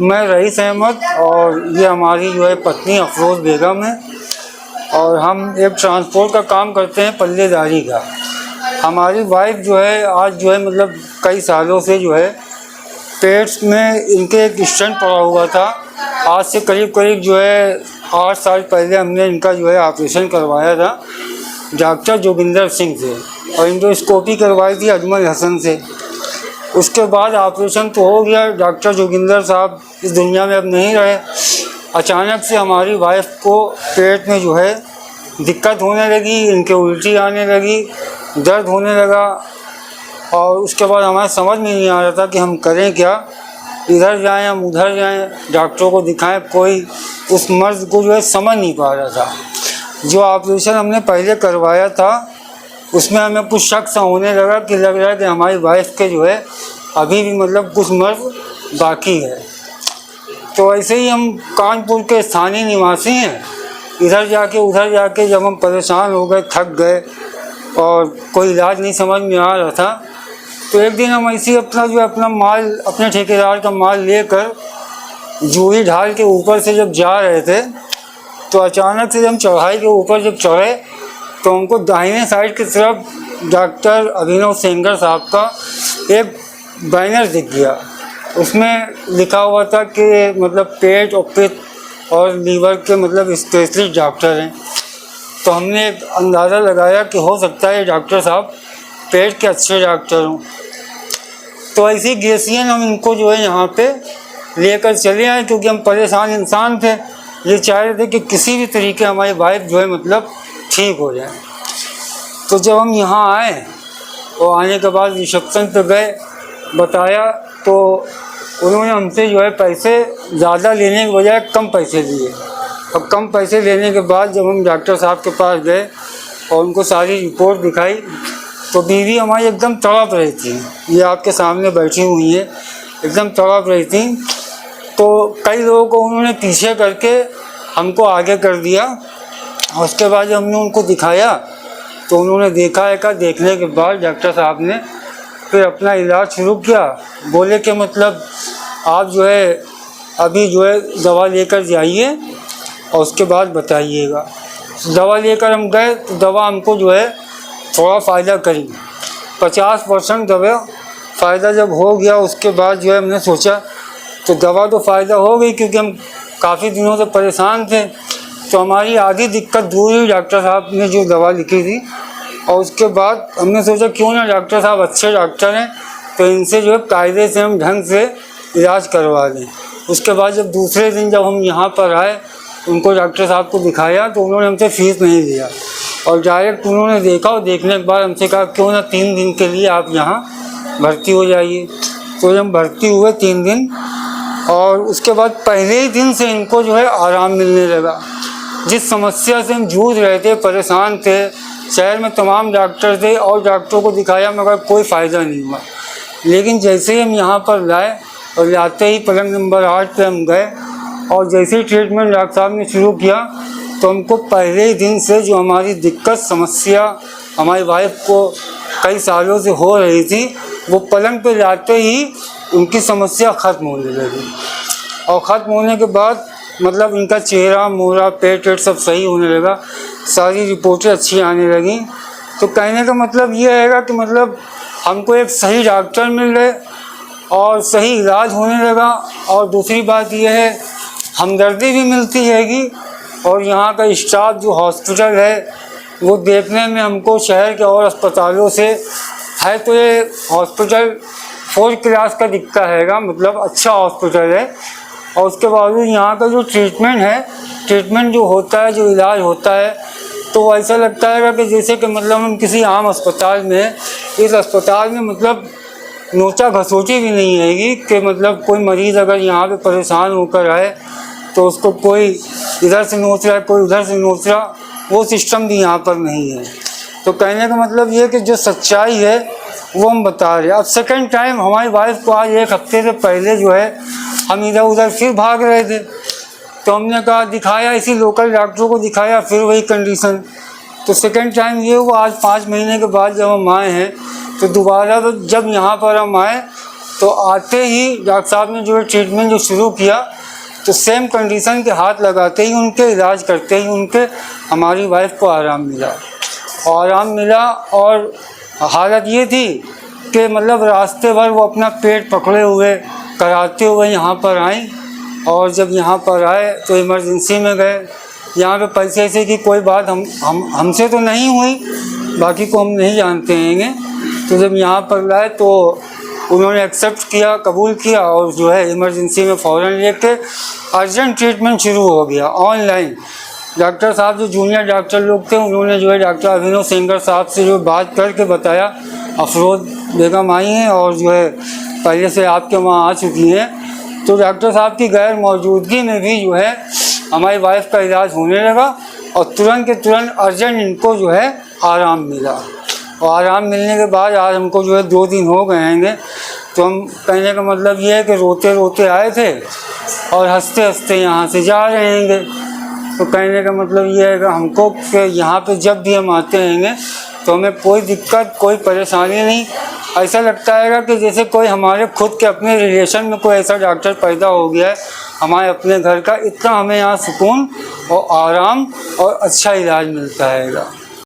मैं रईस अहमद और ये हमारी जो है पत्नी अफरोज़ बेगम है और हम एक ट्रांसपोर्ट का काम करते हैं पल्लेदारी का। हमारी वाइफ जो है आज जो है मतलब कई सालों से जो है पेट्स में इनके एक स्टेंट पड़ा हुआ था। आज से करीब जो है 8 साल पहले हमने इनका जो है ऑपरेशन करवाया था डॉक्टर जोगिंदर सिंह से और एंडोस्कोपी करवाई थी अजमल हसन से। उसके बाद ऑपरेशन तो हो गया, डॉक्टर जोगिंदर साहब इस दुनिया में अब नहीं रहे। अचानक से हमारी वाइफ को पेट में जो है दिक्कत होने लगी, इनके उल्टी आने लगी, दर्द होने लगा और उसके बाद हमारे समझ में नहीं आ रहा था कि हम करें क्या, इधर जाएं हम उधर जाएं, डॉक्टरों को दिखाएं, कोई उस मर्ज़ को जो है समझ नहीं पा रहा था। जो ऑपरेशन हमने पहले करवाया था उसमें हमें कुछ शक सा होने लगा कि लग रहा है कि हमारी वाइफ के जो है अभी भी मतलब कुछ मर्ज़ बाकी है। तो ऐसे ही हम कानपुर के स्थानीय निवासी हैं, इधर जाके उधर जाके जब हम परेशान हो गए, थक गए और कोई इलाज नहीं समझ में आ रहा था, तो एक दिन हम ऐसे ही अपना माल, अपने ठेकेदार का माल लेकर जूही ढाल के ऊपर से जब जा रहे थे तो अचानक से जब चढ़ाई के ऊपर जब चढ़े तो हमको दाहिने साइड की तरफ डॉक्टर अभिनव सेंगर साहब का एक बैनर दिख गया। उसमें लिखा हुआ था कि मतलब पेट और पित्त और लीवर के मतलब स्पेशलिस्ट डॉक्टर हैं। तो हमने एक अंदाज़ा लगाया कि हो सकता है डॉक्टर साहब पेट के अच्छे डॉक्टर हों। तो ऐसी गेसियन हम इनको जो है यहाँ पे लेकर चले आए, क्योंकि हम परेशान इंसान थे। ये चाह रहे थे कि किसी भी तरीके हमारी वाइफ जो है मतलब ठीक हो जाए। तो जब हम यहाँ आए और आने के बाद रिसेप्शन पे गए, बताया तो उन्होंने हमसे जो है पैसे ज़्यादा लेने के बजाय कम पैसे लिए। और कम पैसे लेने के बाद जब हम डॉक्टर साहब के पास गए और उनको सारी रिपोर्ट दिखाई तो बीवी हमारी एकदम तड़प रही थी। ये आपके सामने बैठी हुई है, एकदम तड़प रही थी। तो कई लोगों को उन्होंने पीछे करके हमको आगे कर दिया और उसके बाद जब हमने उनको दिखाया तो उन्होंने देखने के बाद डॉक्टर साहब ने फिर अपना इलाज शुरू किया। बोले कि मतलब आप जो है अभी जो है दवा लेकर जाइए और उसके बाद बताइएगा। दवा लेकर हम गए तो दवा हमको जो है थोड़ा फ़ायदा करी, 50% दवा फ़ायदा जब हो गया उसके बाद जो है हमने सोचा तो दवा तो फ़ायदा हो गई, क्योंकि हम काफ़ी दिनों से परेशान थे। तो हमारी आधी दिक्कत दूर हुई डॉक्टर साहब ने जो दवा लिखी थी। और उसके बाद हमने सोचा क्यों ना डॉक्टर साहब अच्छे डॉक्टर हैं तो इनसे जो है कायदे से हम ढंग से इलाज करवा दें। उसके बाद जब दूसरे दिन जब हम यहाँ पर आए, उनको डॉक्टर साहब को दिखाया तो उन्होंने हमसे फ़ीस नहीं लिया और डायरेक्ट उन्होंने देखा और देखने के बाद हमसे कहा क्यों ना 3 दिन के लिए आप यहाँ भर्ती हो जाइए। तो हम भर्ती हुए 3 दिन और उसके बाद पहले ही दिन से इनको जो है आराम मिलने लगा। जिस समस्या से हम जूझ रहे थे, परेशान थे, शहर में तमाम डॉक्टर थे और डॉक्टरों को दिखाया मगर कोई फ़ायदा नहीं हुआ। लेकिन जैसे ही हम यहाँ पर लाए और लाते ही पलंग नंबर 8 पे हम गए और जैसे ही ट्रीटमेंट डॉक्टर साहब ने शुरू किया तो हमको पहले ही दिन से जो हमारी दिक्कत, समस्या हमारी वाइफ को कई सालों से हो रही थी, वो पलंग पे लाते ही उनकी समस्या ख़त्म होने लगी। और ख़त्म होने के बाद मतलब इनका चेहरा, मोहरा, पेट सब सही होने लगा, सारी रिपोर्टें अच्छी आने लगी। तो कहने का मतलब ये है कि मतलब हमको एक सही डॉक्टर मिल गए और सही इलाज होने लगा। और दूसरी बात ये है हमदर्दी भी मिलती हैगी और यहाँ का स्टाफ जो हॉस्पिटल है वो देखने में हमको शहर के और अस्पतालों से है तो ये हॉस्पिटल 4 क्लास का दिखता हैगा, मतलब अच्छा हॉस्पिटल है। और उसके बावजूद यहाँ का जो ट्रीटमेंट जो होता है, जो इलाज होता है, तो ऐसा लगता है कि जैसे कि मतलब हम किसी आम अस्पताल में, इस अस्पताल में मतलब नोचा घसोटी भी नहीं आएगी कि मतलब कोई मरीज़ अगर यहाँ पे परेशान होकर आए तो उसको कोई इधर से नोच रहा है, कोई उधर से नोच रहा, वो सिस्टम भी यहाँ पर नहीं है। तो कहने का मतलब ये कि जो सच्चाई है वो हम बता रहे हैं। अब सेकंड टाइम हमारी वाइफ को आज 1 हफ्ते से पहले जो है हम इधर उधर फिर भाग रहे थे तो हमने कहा दिखाया, इसी लोकल डॉक्टरों को दिखाया, फिर वही कंडीशन। तो सेकंड टाइम ये हुआ आज 5 महीने के बाद जब हम आए हैं तो दोबारा जब यहाँ पर हम आए तो आते ही डॉक्टर साहब ने जो है ट्रीटमेंट जो शुरू किया, तो सेम कंडीशन के हाथ लगाते ही, उनके इलाज करते ही उनके हमारी वाइफ को आराम मिला। और हालत ये थी कि मतलब रास्ते भर वो अपना पेट पकड़े हुए कराते हुए यहाँ पर आई, और जब यहाँ पर आए तो इमरजेंसी में गए। यहाँ पे पैसे की कोई बात हमसे तो नहीं हुई, बाकी को हम नहीं जानते हैं। तो जब यहाँ पर लाए तो उन्होंने एक्सेप्ट किया, कबूल किया, और जो है इमरजेंसी में फ़ौरन लेके अर्जेंट ट्रीटमेंट शुरू हो गया ऑनलाइन। डॉक्टर साहब जो जूनियर डॉक्टर लोग थे, उन्होंने जो है डॉक्टर अभिनव सेंगर साहब से जो बात करके बताया, अफरोज़ बेगम आई हैं और जो है पहले से आपके वहाँ आ चुकी हैं। तो डॉक्टर साहब की गैर मौजूदगी में भी जो है हमारी वाइफ का इलाज होने लगा, और तुरंत के तुरंत अर्जेंट इनको जो है आराम मिला। और आराम मिलने के बाद आज हमको जो है 2 दिन हो गए हैं। तो हम कहने का मतलब ये है कि रोते रोते आए थे और हंसते हंसते यहाँ से जा रहे हैं। तो कहने का मतलब ये है कि हमको कि यहाँ पे जब भी हम आते हैं तो हमें कोई दिक्कत, कोई परेशानी नहीं। ऐसा लगता है कि जैसे कोई हमारे खुद के अपने रिलेशन में कोई ऐसा डॉक्टर पैदा हो गया है हमारे अपने घर का। इतना हमें यहाँ सुकून और आराम और अच्छा इलाज मिलता है।